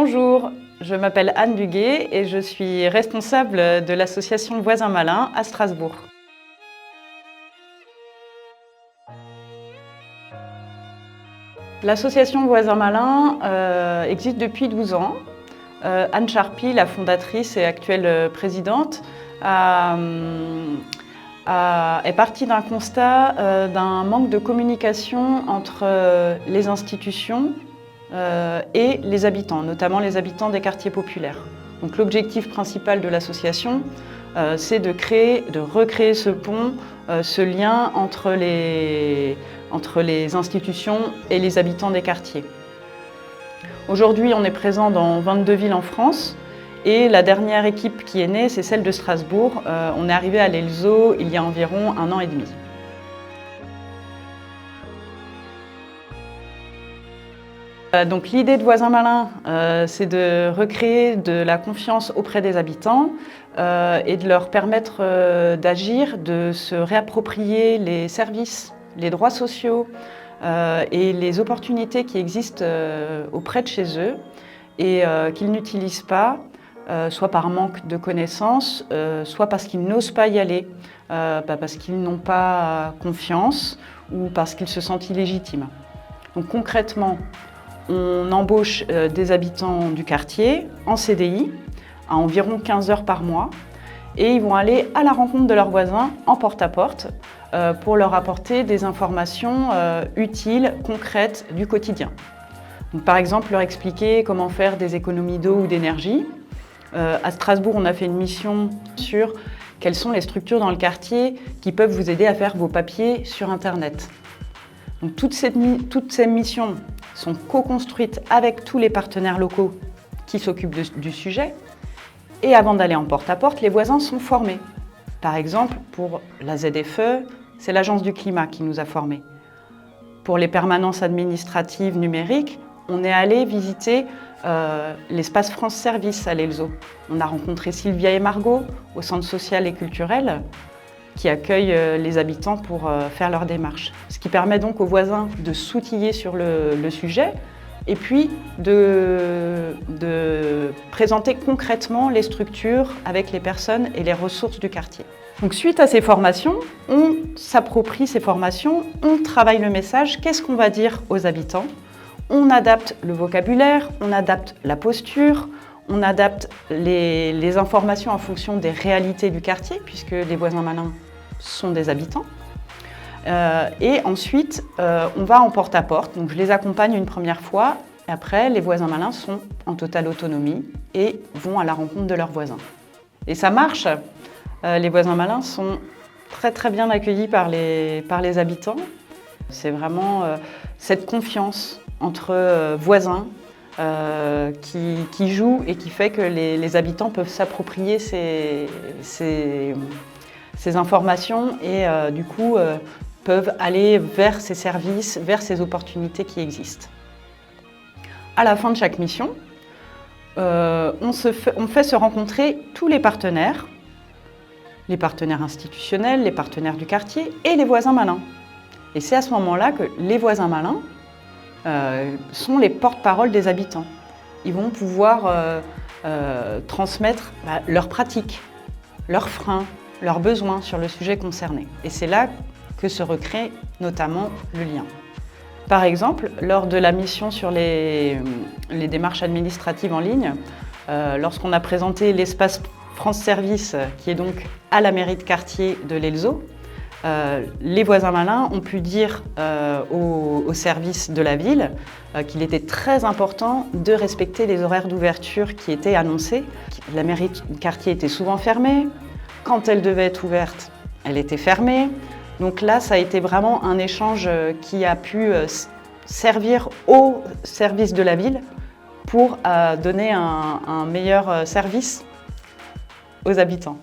Bonjour, je m'appelle Anne Duguet et je suis responsable de l'association Voisins Malins à Strasbourg. L'association Voisins Malins existe depuis 12 ans. Anne Charpie, la fondatrice et actuelle présidente, est partie d'un constat d'un manque de communication entre les institutions et les habitants, notamment les habitants des quartiers populaires. Donc l'objectif principal de l'association, c'est de recréer ce pont, ce lien entre les institutions et les habitants des quartiers. Aujourd'hui, on est présent dans 22 villes en France et la dernière équipe qui est née, c'est celle de Strasbourg. On est arrivé à l'Elzo il y a environ 1 an et demi. Donc l'idée de Voisins Malins, c'est de recréer de la confiance auprès des habitants et de leur permettre d'agir, de se réapproprier les services, les droits sociaux et les opportunités qui existent auprès de chez eux et qu'ils n'utilisent pas, soit par manque de connaissances, soit parce qu'ils n'osent pas y aller, parce qu'ils n'ont pas confiance ou parce qu'ils se sentent illégitimes. Donc concrètement, on embauche des habitants du quartier en CDI à environ 15 heures par mois et ils vont aller à la rencontre de leurs voisins en porte-à-porte pour leur apporter des informations utiles, concrètes du quotidien. Donc, par exemple, leur expliquer comment faire des économies d'eau ou d'énergie. À Strasbourg, on a fait une mission sur quelles sont les structures dans le quartier qui peuvent vous aider à faire vos papiers sur Internet. Donc, toutes ces missions sont co-construites avec tous les partenaires locaux qui s'occupent du sujet. Et avant d'aller en porte-à-porte, les voisins sont formés. Par exemple, pour la ZFE, c'est l'Agence du climat qui nous a formés. Pour les permanences administratives numériques, on est allé visiter l'espace France Service à l'Elzo. On a rencontré Sylvia et Margot au centre social et culturel qui accueillent les habitants pour faire leurs démarches. Ce qui permet donc aux voisins de s'outiller sur le sujet et puis de présenter concrètement les structures avec les personnes et les ressources du quartier. Donc suite à ces formations, on s'approprie ces formations, on travaille le message, qu'est-ce qu'on va dire aux habitants? On adapte le vocabulaire, on adapte la posture, on adapte les informations en fonction des réalités du quartier, puisque les voisins malins sont des habitants. Et ensuite, on va en porte-à-porte. Donc je les accompagne une première fois. Et après, les voisins malins sont en totale autonomie et vont à la rencontre de leurs voisins. Et ça marche. Les voisins malins sont très très bien accueillis par les habitants. C'est vraiment cette confiance entre voisins qui joue et qui fait que les habitants peuvent s'approprier ces informations et du coup peuvent aller vers ces services, vers ces opportunités qui existent. À la fin de chaque mission, on fait se rencontrer tous les partenaires institutionnels, les partenaires du quartier et les voisins malins. Et c'est à ce moment-là que les voisins malins sont les porte-parole des habitants. Ils vont pouvoir transmettre leurs pratiques, leurs freins, leurs besoins sur le sujet concerné. Et c'est là que se recrée notamment le lien. Par exemple, lors de la mission sur les démarches administratives en ligne, lorsqu'on a présenté l'espace France Service, qui est donc à la mairie de quartier de l'Elzo, les voisins malins ont pu dire au service de la ville qu'il était très important de respecter les horaires d'ouverture qui étaient annoncés. La mairie de quartier était souvent fermée. Quand elle devait être ouverte, elle était fermée. Donc là, ça a été vraiment un échange qui a pu servir au service de la ville pour donner un meilleur service aux habitants.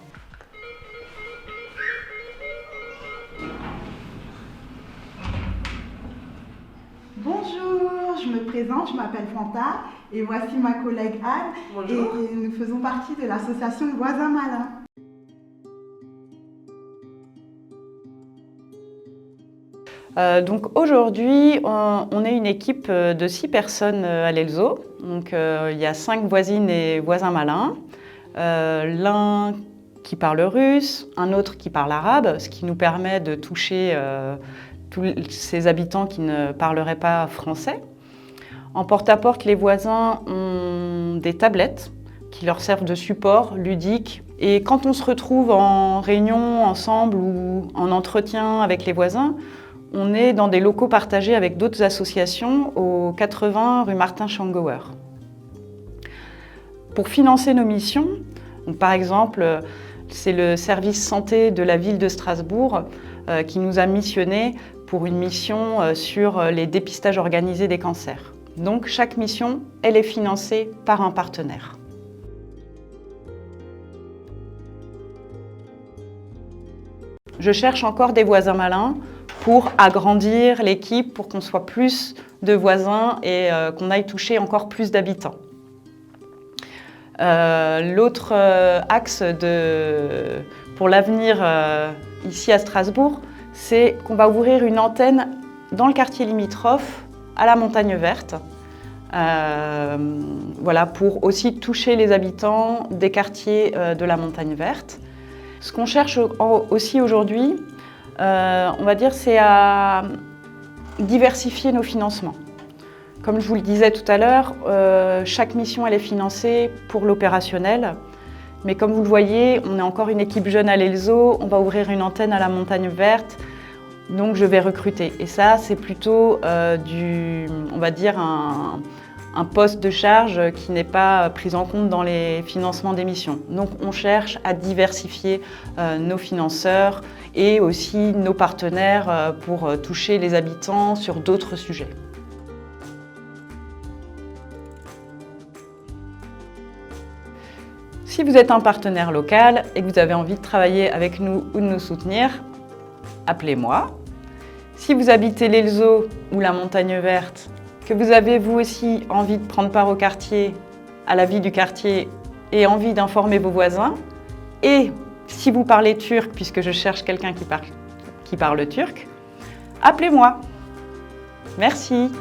Bonjour, je me présente, je m'appelle Fanta et voici ma collègue Anne. Bonjour. Et nous faisons partie de l'association Voisins Malins. Donc aujourd'hui, on est une équipe de 6 personnes à l'Elzo. Donc il y a 5 voisines et voisins malins. L'un qui parle russe, un autre qui parle arabe, ce qui nous permet de toucher tous ces habitants qui ne parleraient pas français. En porte-à-porte, les voisins ont des tablettes qui leur servent de support ludique. Et quand on se retrouve en réunion ensemble ou en entretien avec les voisins, on est dans des locaux partagés avec d'autres associations au 80 rue Martin Schongauer. Pour financer nos missions, donc par exemple, c'est le service santé de la ville de Strasbourg qui nous a missionnés pour une mission sur les dépistages organisés des cancers. Donc chaque mission, elle est financée par un partenaire. Je cherche encore des voisins malins pour agrandir l'équipe, pour qu'on soit plus de voisins et qu'on aille toucher encore plus d'habitants. L'autre axe pour l'avenir ici à Strasbourg, c'est qu'on va ouvrir une antenne dans le quartier limitrophe à la Montagne Verte. Voilà, pour aussi toucher les habitants des quartiers de la Montagne Verte. Ce qu'on cherche aussi aujourd'hui, on va dire, c'est à diversifier nos financements. Comme je vous le disais tout à l'heure, chaque mission elle est financée pour l'opérationnel. Mais comme vous le voyez, on est encore une équipe jeune à l'Elzo, on va ouvrir une antenne à la Montagne Verte, donc je vais recruter. Et ça, c'est plutôt on va dire un poste de charge qui n'est pas pris en compte dans les financements des missions. Donc on cherche à diversifier nos financeurs et aussi nos partenaires pour toucher les habitants sur d'autres sujets. Si vous êtes un partenaire local et que vous avez envie de travailler avec nous ou de nous soutenir, appelez-moi. Si vous habitez l'Elzo ou la Montagne Verte, que vous avez vous aussi envie de prendre part au quartier, à la vie du quartier et envie d'informer vos voisins, et si vous parlez turc, puisque je cherche quelqu'un qui parle turc, appelez-moi. Merci.